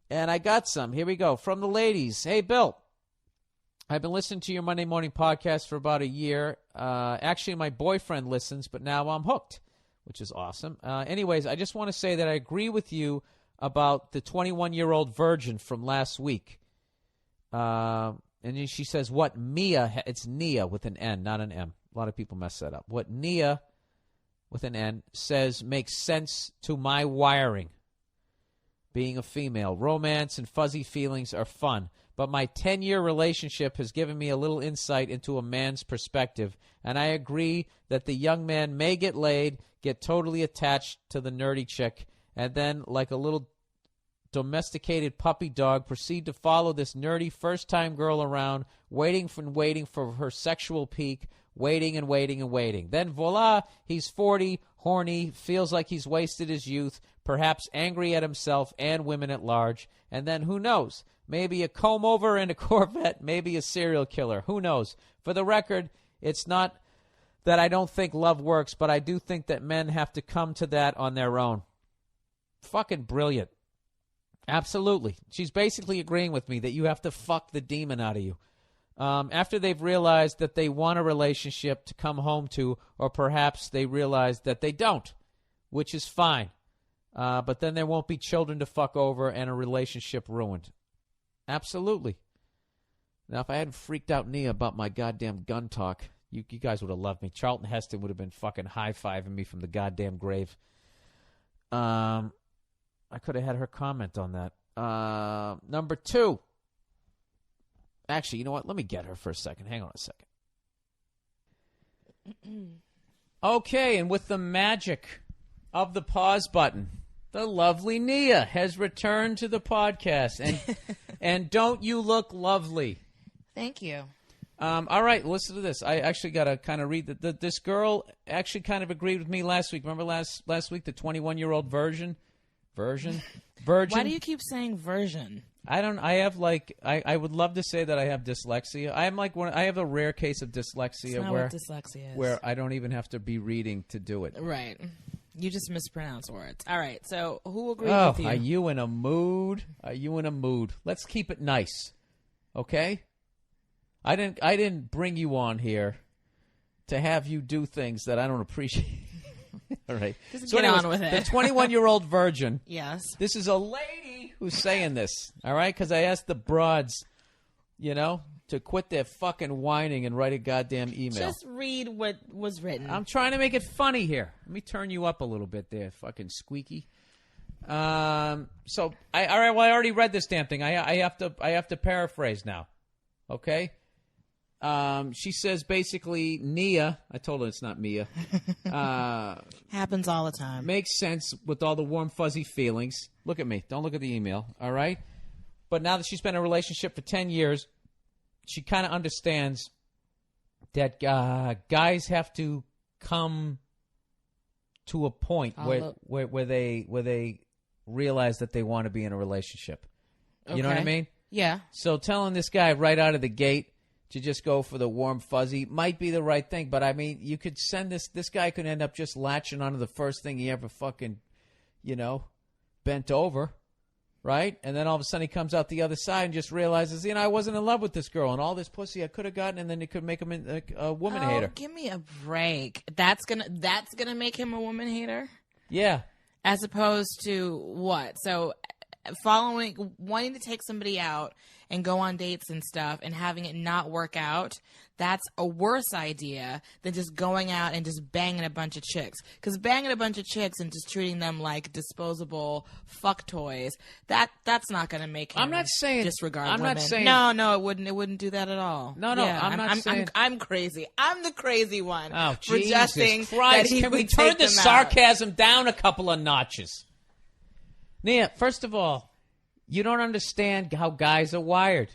And I got some. Here we go. From the ladies. Hey, Bill. I've been listening to your Monday morning podcast for about a year. Actually, my boyfriend listens, but now I'm hooked, which is awesome. Anyways, I just want to say that I agree with you about the 21-year-old virgin from last week. And she says, what Mia, it's Nia with an N, not an M. A lot of people mess that up. What Nia with an N says makes sense to my wiring. Being a female, romance and fuzzy feelings are fun, but my 10-year relationship has given me a little insight into a man's perspective, and I agree that the young man may get laid, get totally attached to the nerdy chick, and then, like a little domesticated puppy dog, proceed to follow this nerdy first-time girl around, waiting for her sexual peak, waiting and waiting and waiting. Then, voila, he's 40, horny, feels like he's wasted his youth, perhaps angry at himself and women at large, and then who knows? Maybe a comb-over and a Corvette, maybe a serial killer. Who knows? For the record, it's not that I don't think love works, but I do think that men have to come to that on their own. Fucking brilliant. Absolutely. She's basically agreeing with me that you have to fuck the demon out of you. After they've realized that they want a relationship to come home to, or perhaps they realize that they don't, which is fine. But then there won't be children to fuck over and a relationship ruined. Absolutely. Now, if I hadn't freaked out Nia about my goddamn gun talk, you guys would have loved me. Charlton Heston would have been fucking high-fiving me from the goddamn grave. I could have had her comment on that. Number 2. Actually, you know what? Let me get her for a second. Hang on a second. Okay, and with the magic of the pause button, the lovely Nia has returned to the podcast. And don't you look lovely? Thank you. All right, listen to this. I actually got to kind of read this girl actually kind of agreed with me last week. Remember last week, the 21-year-old virgin? Virgin? Why do you keep saying virgin? I would love to say that I have dyslexia. I have a rare case of dyslexia. That's not what dyslexia is. Where I don't even have to be reading to do it. Right. You just mispronounce words. All right. So who agreed with you? Are you in a mood? Let's keep it nice. Okay? I didn't bring you on here to have you do things that I don't appreciate. All right. Just get on with it. The 21-year-old virgin. Yes. This is a lady who's saying this. All right? Because I asked the broads, to quit their fucking whining and write a goddamn email. Just read what was written. I'm trying to make it funny here. Let me turn you up a little bit there, fucking squeaky. I already read this damn thing. I have to paraphrase now. Okay? She says basically Nia, I told her it's not Mia. Happens all the time. Makes sense with all the warm, fuzzy feelings. Look at me. Don't look at the email, all right? But now that she's been in a relationship for 10 years, she kind of understands that guys have to come to a point where they realize that they want to be in a relationship. Okay. You know what I mean? Yeah. So telling this guy right out of the gate to just go for the warm fuzzy might be the right thing, but I mean, you could send this guy could end up just latching onto the first thing he ever fucking, bent over, right? And then all of a sudden he comes out the other side and just realizes, I wasn't in love with this girl and all this pussy I could have gotten, and then it could make him a woman hater. Give me a break. That's gonna make him a woman hater? Yeah. As opposed to what? So wanting to take somebody out and go on dates and stuff and having it not work out, that's a worse idea than just going out and just banging a bunch of chicks. Because banging a bunch of chicks and just treating them like disposable fuck toys, that's not going to make him disregard women. I'm not saying... No, it wouldn't do that at all. No, yeah, I'm not saying... I'm crazy. I'm the crazy one. Oh, for Jesus Christ. Can we turn the sarcasm down a couple of notches? Nia, first of all, you don't understand how guys are wired.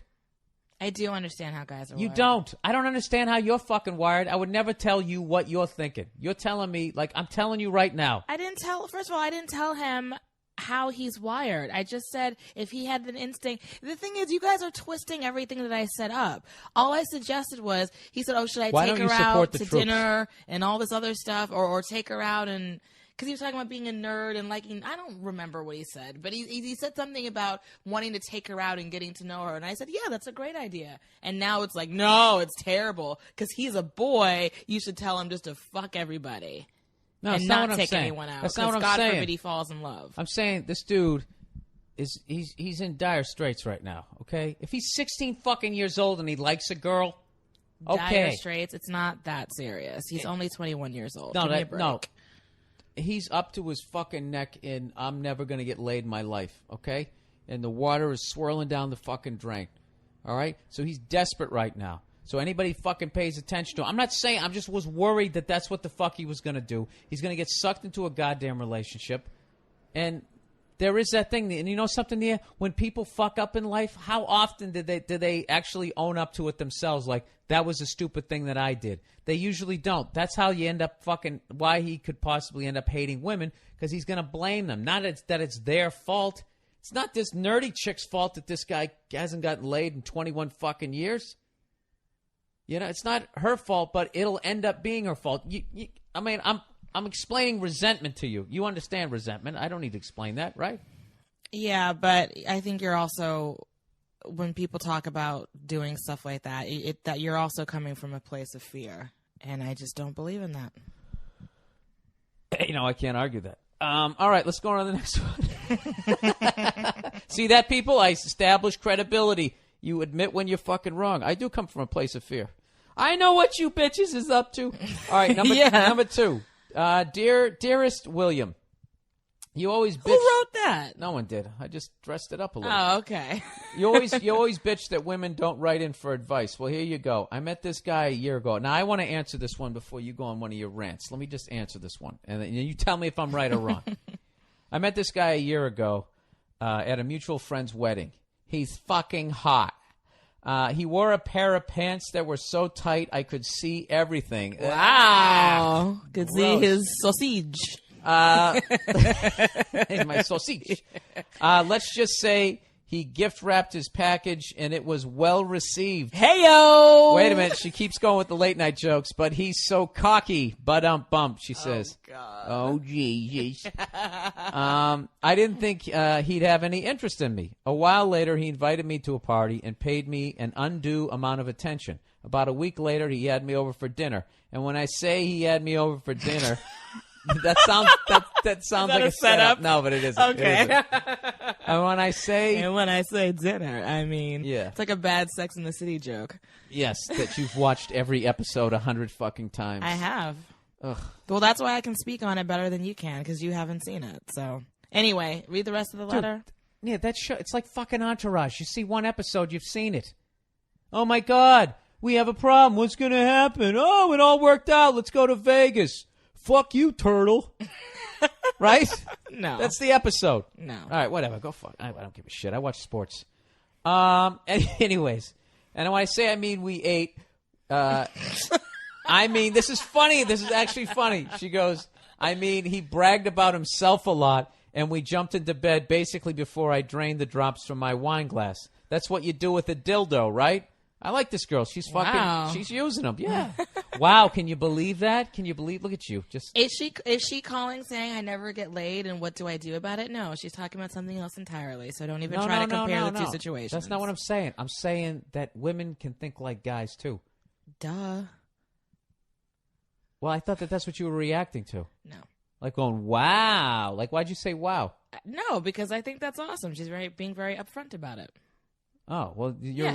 I do understand how guys are wired. You don't. I don't understand how you're fucking wired. I would never tell you what you're thinking. You're telling me, like, I'm telling you right now. First of all, I didn't tell him how he's wired. I just said if he had an instinct. The thing is, you guys are twisting everything that I set up. All I suggested was, he said, should I take her out to dinner and all this other stuff, or take her out and, because he was talking about being a nerd and liking, I don't remember what he said, but he said something about wanting to take her out and getting to know her. And I said, yeah, that's a great idea. And now it's like, no, it's terrible because he's a boy. You should tell him just to fuck everybody and not take anyone out. That's not what I'm God saying. forbid he falls in love. I'm saying this dude he's in dire straits right now, okay? If he's 16 fucking years old and he likes a girl, okay. Dire straits, it's not that serious. He's only 21 years old. No, Give me a break. no. He's up to his fucking neck in I'm never going to get laid in my life, okay? And the water is swirling down the fucking drain, all right? So he's desperate right now. So anybody fucking pays attention to him. I'm not saying, I just was worried that that's what the fuck he was going to do. He's going to get sucked into a goddamn relationship. And there is that thing. And you know something there? When people fuck up in life, how often do they actually own up to it themselves? Like, that was a stupid thing that I did. They usually don't. That's how you end up fucking, why he could possibly end up hating women, because he's going to blame them. Not that it's their fault. It's not this nerdy chick's fault that this guy hasn't gotten laid in 21 fucking years. You know, it's not her fault, but it'll end up being her fault. I mean, I'm explaining resentment to you. You understand resentment. I don't need to explain that, right? Yeah, but I think you're also, when people talk about doing stuff like that, that you're also coming from a place of fear. And I just don't believe in that. You know, I can't argue that. All right, let's go on to the next one. See that, people? I establish credibility. You admit when you're fucking wrong. I do come from a place of fear. I know what you bitches is up to. All right, number 2. Dearest William, you always bitch. Who wrote that? No one did. I just dressed it up a little. Oh, okay. You always bitch that women don't write in for advice. Well, here you go. I met this guy a year ago. Now, I want to answer this one before you go on one of your rants. Let me just answer this one, and then you tell me if I'm right or wrong. I met this guy a year ago at a mutual friend's wedding. He's fucking hot. He wore a pair of pants that were so tight I could see everything. Wow. Could see his sausage. My sausage. Let's just say he gift wrapped his package and it was well received. Heyo! Wait a minute. She keeps going with the late night jokes, but he's so cocky. Bump, she says. Oh, God. Oh, Jesus. I didn't think he'd have any interest in me. A while later, he invited me to a party and paid me an undue amount of attention. About a week later, he had me over for dinner. And when I say he had me over for dinner, that sounds like a setup. No, but it isn't. Okay. It isn't. And when I say dinner, I mean, yeah, it's like a bad Sex in the City joke. Yes, that you've watched every episode 100 fucking times. I have. Ugh. Well, that's why I can speak on it better than you can, because you haven't seen it. So, anyway, read the rest of the letter. Yeah, that show, it's like fucking Entourage. You see one episode, you've seen it. Oh my God, we have a problem. What's going to happen? Oh, it all worked out. Let's go to Vegas. Fuck you, turtle. Right? No. That's the episode. No. All right, whatever. Go fuck. I don't give a shit. I watch sports. Anyways, and when I say I mean we ate, I mean this is funny. This is actually funny. She goes, I mean he bragged about himself a lot, and we jumped into bed basically before I drained the drops from my wine glass. That's what you do with a dildo, right? I like this girl. She's fucking. Wow. She's using them. Yeah. Wow. Can you believe that? Can you believe? Look at you. Just. Is she calling saying I never get laid and what do I do about it? No, she's talking about something else entirely. So don't even try to compare the two situations. That's not what I'm saying. I'm saying that women can think like guys too. Duh. Well, I thought that's what you were reacting to. No. Like going, wow. Like, why'd you say wow? No, because I think that's awesome. She's being very upfront about it. Oh, well, your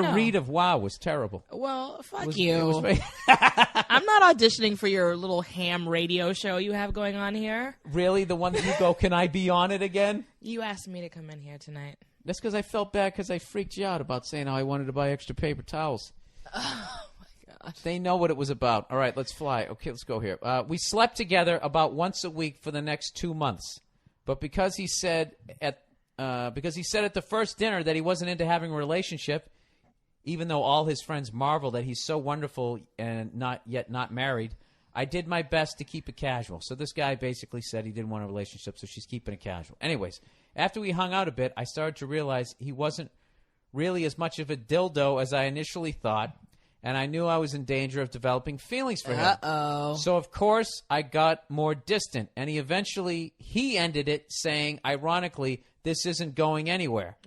no. read of wow was terrible. Well, fuck you. I'm not auditioning for your little ham radio show you have going on here. Really? The one that you go, can I be on it again? You asked me to come in here tonight. That's because I felt bad because I freaked you out about saying how I wanted to buy extra paper towels. Oh, my God. They know what it was about. All right, let's fly. Okay, let's go here. We slept together about once a week for the next 2 months. But because he said at the first dinner that he wasn't into having a relationship, even though all his friends marvel that he's so wonderful and not married, I did my best to keep it casual. So this guy basically said he didn't want a relationship, so she's keeping it casual. Anyways, after we hung out a bit, I started to realize he wasn't really as much of a dildo as I initially thought, and I knew I was in danger of developing feelings for him. Uh-oh. So, of course, I got more distant, and he ended it saying, ironically, this isn't going anywhere.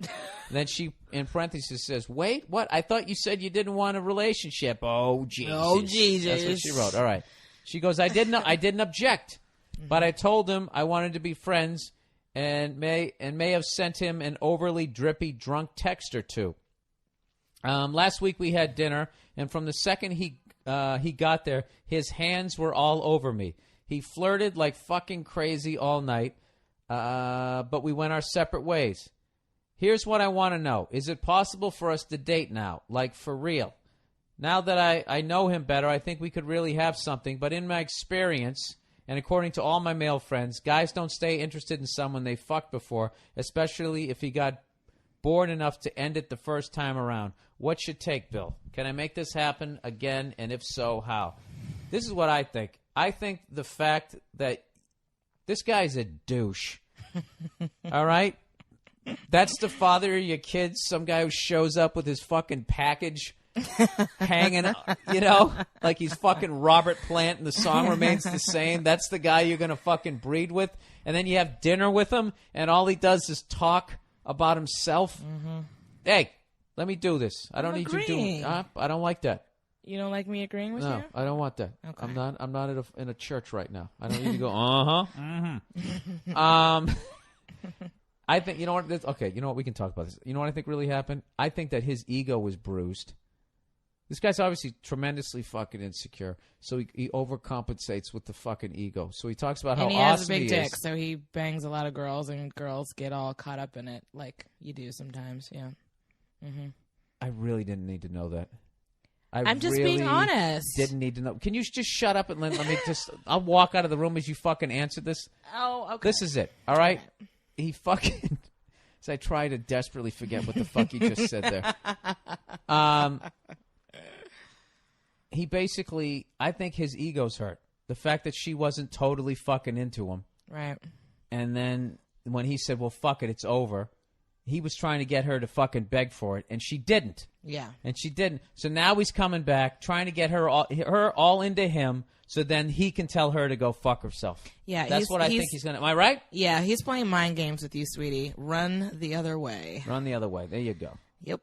Then she, in parentheses, says, wait, what? I thought you said you didn't want a relationship. Oh, Jesus. Oh, Jesus. That's what she wrote. All right. She goes, I didn't object, but I told him I wanted to be friends and may have sent him an overly drippy drunk text or two. Last week we had dinner, and from the second he got there, his hands were all over me. He flirted like fucking crazy all night, but we went our separate ways. Here's what I want to know. Is it possible for us to date now, like for real? Now that I know him better, I think we could really have something, but in my experience, and according to all my male friends, guys don't stay interested in someone they fucked before, especially if he got bored enough to end it the first time around. What's your take, Bill? Can I make this happen again, and if so, how? This is what I think. I think the fact that this guy's a douche. All right? That's the father of your kids, some guy who shows up with his fucking package hanging, like he's fucking Robert Plant and the song remains the same. That's the guy you're going to fucking breed with. And then you have dinner with him, and all he does is talk about himself. Mm-hmm. Hey, let me do this. I don't need you doing. I don't like that. You don't like me agreeing with you? No, I don't want that. Okay. I'm not in a church right now. I don't need to go. Mm-hmm. I think you know what. Okay, you know what? We can talk about this. You know what I think really happened? I think that his ego was bruised. This guy's obviously tremendously fucking insecure, so he overcompensates with the fucking ego. So he talks about how awesome he is. And he has a big dick, so he bangs a lot of girls, and girls get all caught up in it, like you do sometimes. Yeah. Mm-hmm. I really didn't need to know that. I'm just being honest. Didn't need to know. Can you just shut up and let me just? I'll walk out of the room as you fucking answer this. Oh, okay. This is it. All right. He fucking. As I try to desperately forget what the fuck he just said there. He basically, I think his ego's hurt. The fact that she wasn't totally fucking into him. Right. And then when he said, well, fuck it, it's over, he was trying to get her to fucking beg for it, and she didn't. Yeah. And she didn't. So now he's coming back, trying to get her all into him, so then he can tell her to go fuck herself. Yeah. That's what I think he's going to. Am I right? Yeah, he's playing mind games with you, sweetie. Run the other way. Run the other way. There you go. Yep.